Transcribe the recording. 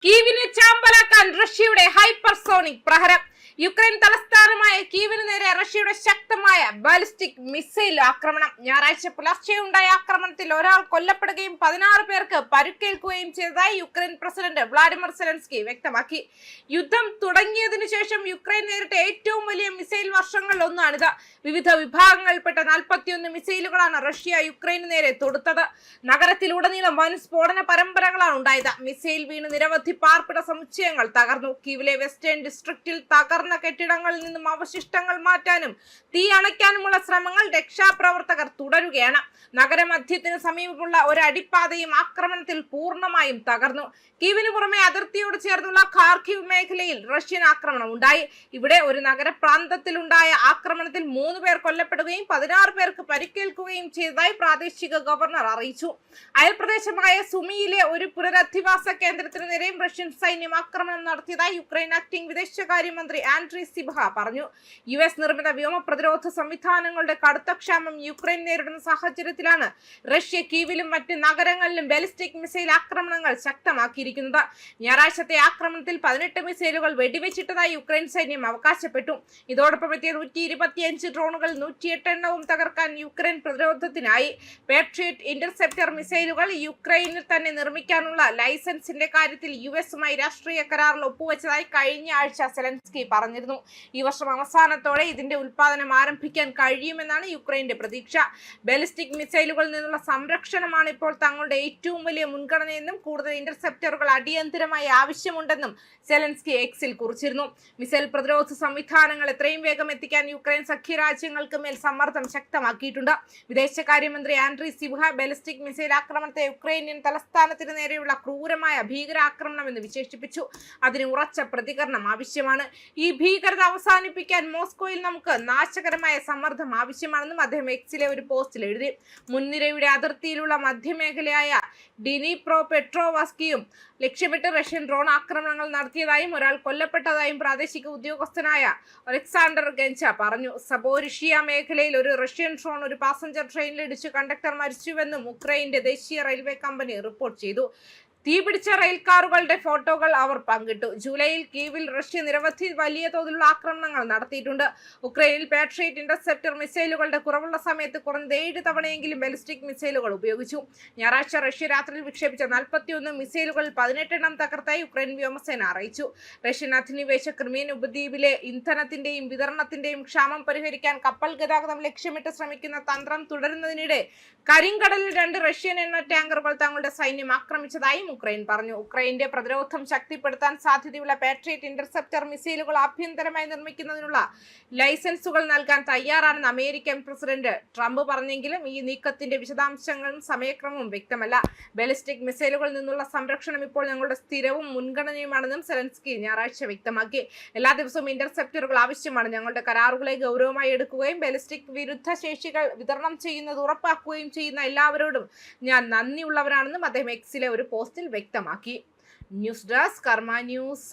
കീവിനെ ചാമ്പലാക്കാൻ റഷ്യയുടെ hypersonic പ്രഹരം. Ukraine തലസ്ഥാനമായ കീവിന് നേരെ റഷ്യയുടെ ശക്തമായ ബാലിസ്റ്റിക് മിസൈൽ ആക്രമണം. ഞായറാഴ്ച പുലർച്ചെയുണ്ടായ ആക്രമണത്തിൽ ഒരാൾ കൊല്ലപ്പെടുകയും 16 പേർക്ക് പരുക്കേൽക്കുകയും ചെയ്തതായി യുക്രൈൻ പ്രസിഡന്റ് വ്ളാഡിമിർ സെലൻസ്കി വ്യക്തമാക്കി. യുദ്ധം തുടങ്ങിയതിനു ശേഷം യുക്രൈൻ നേരിട്ട ഏറ്റവും വലിയ മിസൈൽ വർഷങ്ങളിൽ ഒന്നാണിത്. വിവിധ വിഭാഗങ്ങളിൽപ്പെട്ട 41 മിസൈലുകളാണ് റഷ്യ യുക്രൈന് നേരെ തൊടുത്തത്. നഗരത്തിലുടനീളം വൻ സ്ഫോടന പരമ്പരകളാണ് ഉണ്ടായത്. മിസൈൽ വീണ് നിരവധി പാർപ്പിട സമുച്ചയങ്ങൾ തകർന്നു. കീവിലെ വെസ്റ്റേൺ ഡിസ്ട്രിക്റ്റിൽ തകർന്ന കെട്ടിടങ്ങളിൽ നിന്നും അവശിഷ്ടങ്ങൾ മാറ്റാനും തീ അണയ്ക്കാനുമുള്ള ശ്രമങ്ങൾ രക്ഷാപ്രവർത്തകർ തുടരുകയാണ്. നഗരമധ്യത്തിന് സമീപമുള്ള ഒരു അടിപ്പാതയും ആക്രമണത്തിൽ പൂർണ്ണമായും തകർന്നു. കീവിന് പുറമെ അതിർത്തിയോട് ചേർന്നുള്ള ഖാർക്കിവ് മേഖലയിൽ റഷ്യൻ ആക്രമണം ഉണ്ടായി. ഇവിടെ ഒരു നഗരപ്രാന്തത്തിലുണ്ടായ ആക്രമണത്തിൽ 3 പേർ കൊല്ലപ്പെടുകയും 16 പേർക്ക് പരിക്കേൽക്കുകയും ചെയ്തതായി പ്രാദേശിക ഗവർണർ അറിയിച്ചു. അയൽപ്രദേശമായ സുമിയിലെ ഒരു പുനരധിവാസ കേന്ദ്രത്തിന് നേരെയും റഷ്യൻ സൈന്യം ആക്രമണം നടത്തിയതായി യുക്രൈൻ ആക്ടിംഗ് വിദേശകാര്യമന്ത്രി ആൻഡ്രി സിബഹ പറഞ്ഞു. US നിർമ്മിത വ്യോമ പ്രതിരോധ സംവിധാനങ്ങളുടെ കടുത്ത ക്ഷാമം യുക്രൈൻ നേരിടുന്ന സാഹചര്യത്തിലാണ് റഷ്യ കീവിലും മറ്റ് നഗരങ്ങളിലും ബാലിസ്റ്റിക് മിസൈൽ ആക്രമണങ്ങൾ ശക്തമാക്കിയിരിക്കുന്നത്. ഞായറാഴ്ചത്തെ ആക്രമണത്തിൽ 18 മിസൈലുകൾ വെടിവെച്ചിട്ടതായി യുക്രൈൻ സൈന്യം അവകാശപ്പെട്ടു. ഇതോടൊപ്പം എത്തിയ 125 ഡ്രോണുകൾ 108 എണ്ണവും തകർക്കാൻ യുക്രൈൻ പ്രതിരോധത്തിനായി. പേട്രിയറ്റ് ഇന്റർസെപ്റ്റർ മിസൈലുകൾ യുക്രൈനിൽ തന്നെ നിർമ്മിക്കാനുള്ള ലൈസൻസിന്റെ കാര്യത്തിൽ US-ഉമായി രാഷ്ട്രീയ കരാറിൽ ഒപ്പുവെച്ചതായി കഴിഞ്ഞ ആഴ്ച സെലൻസ്കി പറഞ്ഞിരുന്നു. ഈ വർഷം അവസാനത്തോടെ ഇതിന്റെ ഉൽപാദനം ആരംഭിക്കാൻ കഴിയുമെന്നാണ് യുക്രൈന്റെ പ്രതീക്ഷ. ബാലിസ്റ്റിക് മിസൈലുകളിൽ നിന്നുള്ള സംരക്ഷണമാണ് ഇപ്പോൾ തങ്ങളുടെ ഏറ്റവും വലിയ മുൻഗണനയെന്നും കൂടുതൽ ഇന്റർസെപ്റ്ററുകൾ അടിയന്തരമായി ആവശ്യമുണ്ടെന്നും സെലൻസ്കി എക്സിൽ കുറിച്ചിരുന്നു. മിസൈൽ പ്രതിരോധ സംവിധാനങ്ങൾ എത്രയും വേഗം എത്തിക്കാൻ യുക്രൈൻ സഖ്യരാജ്യങ്ങൾക്ക് മേൽ സമ്മർദ്ദം ശക്തമാക്കിയിട്ടുണ്ട്. വിദേശകാര്യമന്ത്രി ആൻഡ്രി സിബഹ ബാലിസ്റ്റിക് മിസൈൽ ആക്രമണത്തെ യുക്രൈനിയൻ തലസ്ഥാനത്തിന് നേരെയുള്ള ക്രൂരമായ ഭീകരാക്രമണം എന്ന് വിശേഷിപ്പിച്ചു. അതിന് ഉറച്ച പ്രതികരണം ആവശ്യമാണ്. ഈ ഭീകരത അവസാനിപ്പിക്കാൻ മോസ്കോയിൽ നമുക്ക് നാശകരമായ സമ്മർദ്ദം ആവശ്യമാണെന്നും അദ്ദേഹം എക്സിലെ ഒരു പോസ്റ്റിൽ എഴുതി. മുൻനിരയുടെ അതിർത്തിയിലുള്ള മധ്യമേഖലയായ ഡിനിപ്രോ പെട്രോവസ്കിയും ലക്ഷ്യമിട്ട് റഷ്യൻ ഡ്രോൺ ആക്രമണങ്ങൾ നടത്തിയതായും ഒരാൾ കൊല്ലപ്പെട്ടതായും പ്രാദേശിക ഉദ്യോഗസ്ഥനായ അലക്സാണ്ടർ ഗെൻച പറഞ്ഞു. സബോരിഷ്യ മേഖലയിൽ ഒരു റഷ്യൻ ഡ്രോൺ ഒരു പാസഞ്ചർ ട്രെയിനിൽ ഇടിച്ച് കണ്ടക്ടർ മരിച്ചുവെന്നും ഉക്രൈന്റെ ദേശീയ റെയിൽവേ കമ്പനി റിപ്പോർട്ട് ചെയ്തു. തീപിടിച്ച റെയിൽ കാറുകളുടെ ഫോട്ടോകൾ അവർ പങ്കിട്ടു. ജൂലൈയിൽ കീവിൽ റഷ്യ നിരവധി വലിയ തോതിലുള്ള ആക്രമണങ്ങൾ നടത്തിയിട്ടുണ്ട്. ഉക്രൈനിൽ പാട്രിയറ്റ് ഇന്റർസെപ്റ്റർ മിസൈലുകളുടെ കുറവുള്ള സമയത്ത് കുറഞ്ഞത് 7 തവണയെങ്കിലും ബാലിസ്റ്റിക് മിസൈലുകൾ ഉപയോഗിച്ചു. ഞായറാഴ്ച റഷ്യ രാത്രിയിൽ വിക്ഷേപിച്ച 41 മിസൈലുകളിൽ 18 എണ്ണം തകർത്തായി യുക്രൈൻ വ്യോമസേന അറിയിച്ചു. റഷ്യൻ അധിനിവേശ ക്രിമിയൻ ഉപദ്വീപിലെ ഇന്ധനത്തിന്റെയും വിതരണത്തിന്റെയും ക്ഷാമം പരിഹരിക്കാൻ കപ്പൽ ഗതാഗതം ലക്ഷ്യമിട്ട് ശ്രമിക്കുന്ന തന്ത്രം തുടരുന്നതിനിടെ കരിങ്കടലിൽ 2 റഷ്യൻ എണ്ണ ടാങ്കറുകൾ തങ്ങളുടെ സൈന്യം ആക്രമിച്ചതായി ഉക്രൈൻ പറഞ്ഞു. ഉക്രൈന്റെ പ്രതിരോധം ശക്തിപ്പെടുത്താൻ സാധ്യതയുള്ള പാട്രിയറ്റ് ഇന്റർസെപ്റ്റർ മിസൈലുകൾ ആഭ്യന്തരമായി നിർമ്മിക്കുന്നതിനുള്ള ലൈസൻസുകൾ നൽകാൻ തയ്യാറാണെന്ന് അമേരിക്കൻ പ്രസിഡന്റ് ട്രംപ് പറഞ്ഞെങ്കിലും ഈ നീക്കത്തിന്റെ വിശദാംശങ്ങളും സമയക്രമവും വ്യക്തമല്ല. ബാലിസ്റ്റിക് മിസൈലുകളിൽ നിന്നുള്ള സംരക്ഷണം ഇപ്പോൾ ഞങ്ങളുടെ സ്ഥിരവും മുൻഗണനയുമാണെന്നും സെലൻസ്കി ഞായറാഴ്ച വ്യക്തമാക്കി. എല്ലാ ദിവസവും ഇന്റർസെപ്റ്ററുകൾ ആവശ്യമാണ്. ഞങ്ങളുടെ കരാറുകളെ ഗൗരവമായി എടുക്കുകയും ബാലിസ്റ്റിക് വിരുദ്ധ ശേഷികൾ വിതരണം ചെയ്യുന്നത് ഉറപ്പാക്കുകയും ചെയ്യുന്ന എല്ലാവരോടും ഞാൻ നന്ദിയുള്ളവരാണെന്നും അദ്ദേഹം എക്സിലെ ഒരു പോസ്റ്റിൽ വ്യക്തമാക്കി. ന്യൂസ് ഡെസ്ക് കർമ്മ ന്യൂസ്.